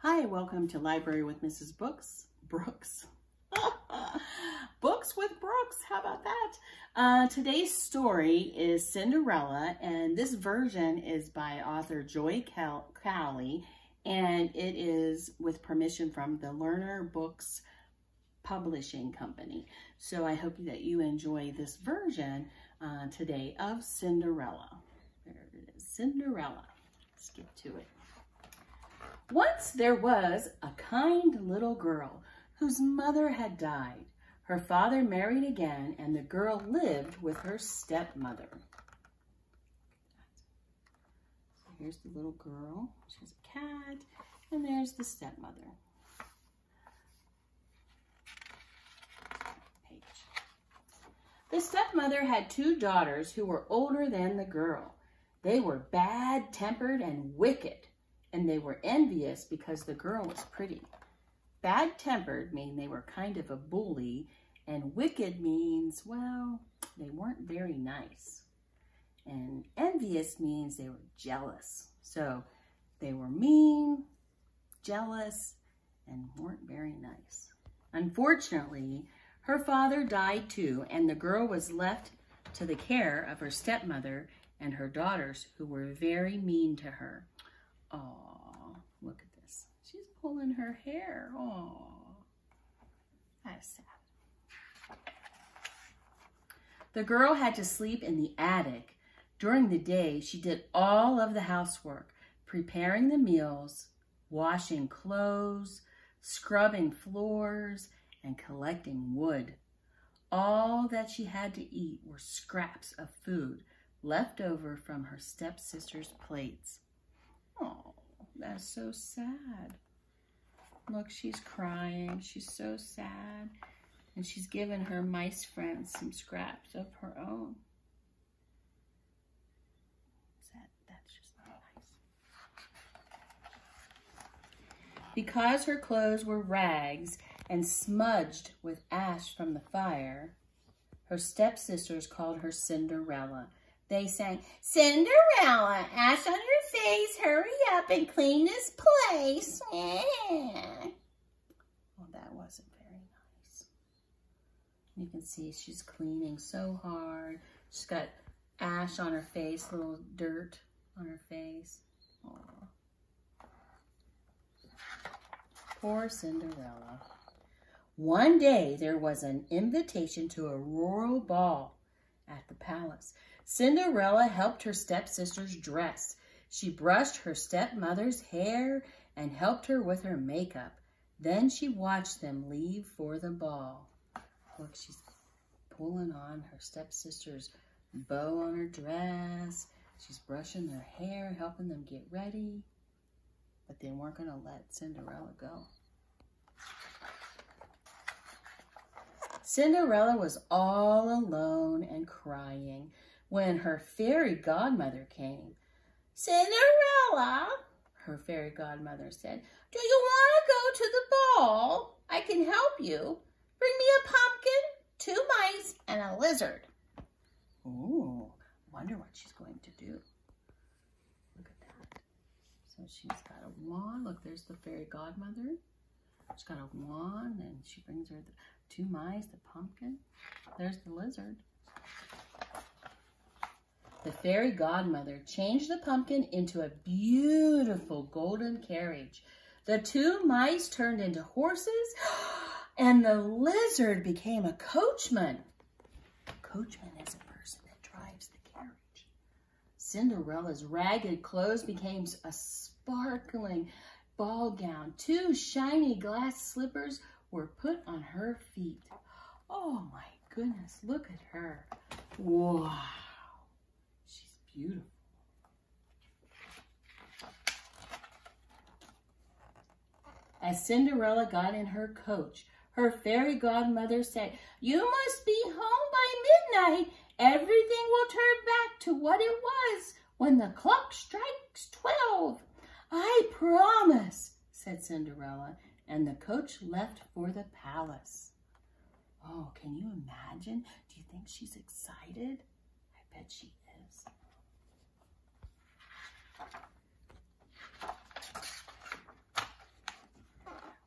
Hi, welcome to Library with Mrs. Brooks. Books with Brooks, how about that? Today's story is Cinderella, and this version is by author Joy Cowley, and it is with permission from the Lerner Books Publishing Company. So I hope that you enjoy this version today of Cinderella. There it is, Cinderella. Let's get to it. Once there was a kind little girl whose mother had died. Her father married again, and the girl lived with her stepmother. So here's the little girl. She's a cat, and there's the stepmother. The stepmother had two daughters who were older than the girl. They were bad-tempered and wicked, and they were envious because the girl was pretty. Bad-tempered means they were kind of a bully, and wicked means, well, they weren't very nice. And envious means they were jealous. So they were mean, jealous, and weren't very nice. Unfortunately, her father died too, and the girl was left to the care of her stepmother and her daughters, who were very mean to her. Oh, look at this. She's pulling her hair. Oh, that's sad. The girl had to sleep in the attic. During the day, she did all of the housework, preparing the meals, washing clothes, scrubbing floors, and collecting wood. All that she had to eat were scraps of food left over from her stepsister's plates. Oh, that's so sad. Look, she's crying. She's so sad. And she's given her mice friends some scraps of her own. That's just not nice. Because her clothes were rags and smudged with ash from the fire, her stepsisters called her Cinderella. They sang, "Cinderella, ash on your face, hurry up and clean this place." Yeah. Well, that wasn't very nice. You can see she's cleaning so hard. She's got ash on her face, little dirt on her face. Aww. Poor Cinderella. One day there was an invitation to a royal ball at the palace. Cinderella helped her stepsisters dress. She brushed her stepmother's hair and helped her with her makeup. Then she watched them leave for the ball. Look, she's pulling on her stepsister's bow on her dress. She's brushing their hair, helping them get ready. But they weren't going to let Cinderella go. Cinderella was all alone and crying when her fairy godmother came. "Cinderella," her fairy godmother said, "do you want to go to the ball? I can help you. Bring me a pumpkin, 2 mice, and a lizard." Ooh, wonder what she's going to do. Look at that. So she's got a wand. Look, there's the fairy godmother. She's got a wand, and she brings her the 2 mice, the pumpkin. There's the lizard. The fairy godmother changed the pumpkin into a beautiful golden carriage. The 2 mice turned into horses, and the lizard became a coachman. A coachman is a person that drives the carriage. Cinderella's ragged clothes became a sparkling ball gown. 2 shiny glass slippers were put on her feet. Oh my goodness, look at her. Wow. She's beautiful. As Cinderella got in her coach, her fairy godmother said, "You must be home by midnight. Everything will turn back to what it was when the clock strikes 12. "I promise," said Cinderella, and the coach left for the palace. Oh, can you imagine? Do you think she's excited? I bet she is.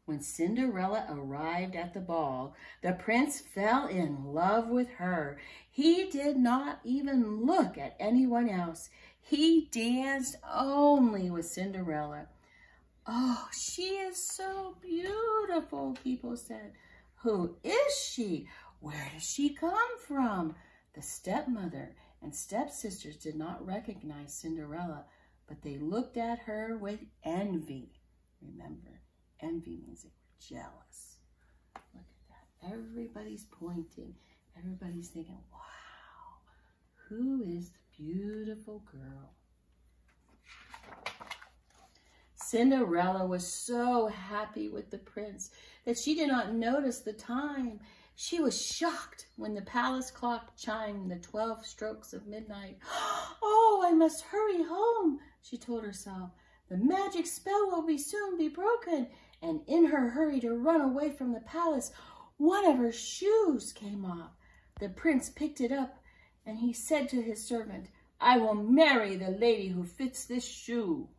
When Cinderella arrived at the ball, the prince fell in love with her. He did not even look at anyone else. He danced only with Cinderella. "Oh, she is so beautiful," people said. "Who is she? Where does she come from?" The stepmother and stepsisters did not recognize Cinderella, but they looked at her with envy. Remember, envy means they were jealous. Look at that. Everybody's pointing. Everybody's thinking, wow, who is the beautiful girl? Cinderella was so happy with the prince that she did not notice the time. She was shocked when the palace clock chimed the 12 strokes of midnight. "Oh, I must hurry home," she told herself. "The magic spell will soon be broken." And in her hurry to run away from the palace, one of her shoes came off. The prince picked it up and he said to his servant, "I will marry the lady who fits this shoe."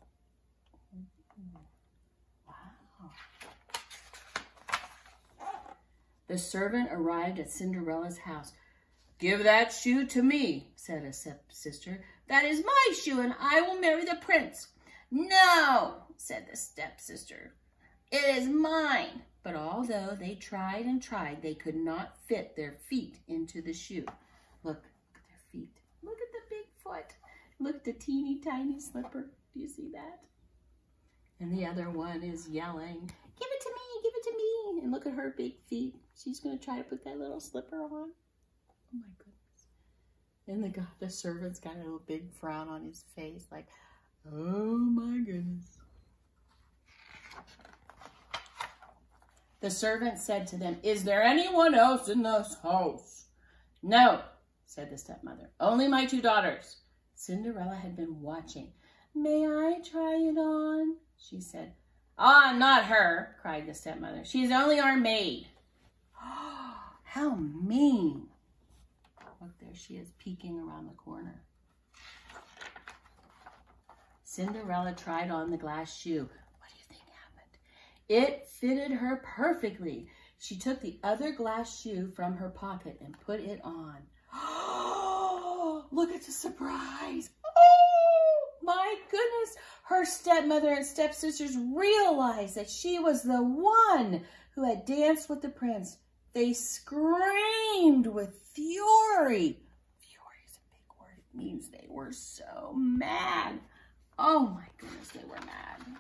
Wow. The servant arrived at Cinderella's house. "Give that shoe to me," said a stepsister. "That is my shoe and I will marry the prince." "No," said the stepsister. "It is mine." But although they tried and tried, they could not fit their feet into the shoe. Look at their feet. Look at the big foot. Look at the teeny tiny slipper. Do you see that? And the other one is yelling, "Give it to me, give it to me." And look at her big feet. She's going to try to put that little slipper on. Oh my goodness. And the servant's got a little big frown on his face like, oh my goodness. The servant said to them, "Is there anyone else in this house?" "No," said the stepmother. "Only my 2 daughters." Cinderella had been watching. "May I try it on?" she said. "Ah, not her," cried the stepmother. "She's only our maid." Oh, how mean. Look, there she is peeking around the corner. Cinderella tried on the glass shoe. What do you think happened? It fitted her perfectly. She took the other glass shoe from her pocket and put it on. Oh, look at the surprise. Oh, my goodness. Her stepmother and stepsisters realized that she was the one who had danced with the prince. They screamed with fury. Fury is a big word. It means they were so mad. Oh my goodness, they were mad.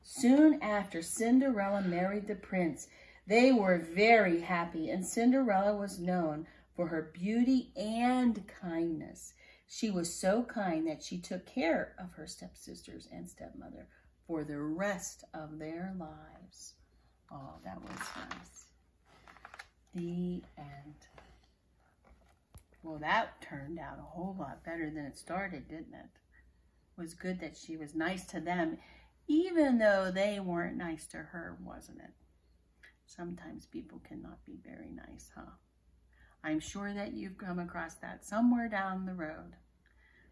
Soon after Cinderella married the prince, they were very happy, and Cinderella was known for her beauty and kindness. She was so kind that she took care of her stepsisters and stepmother for the rest of their lives. Oh, that was nice. The end. Well, that turned out a whole lot better than it started, didn't it? It was good that she was nice to them, even though they weren't nice to her, wasn't it? Sometimes people cannot be very nice, huh? I'm sure that you've come across that somewhere down the road.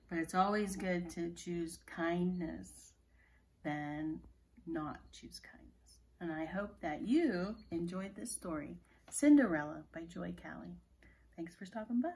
But it's always good to choose kindness than not choose kindness. And I hope that you enjoyed this story, Cinderella by Joy Callie. Thanks for stopping by.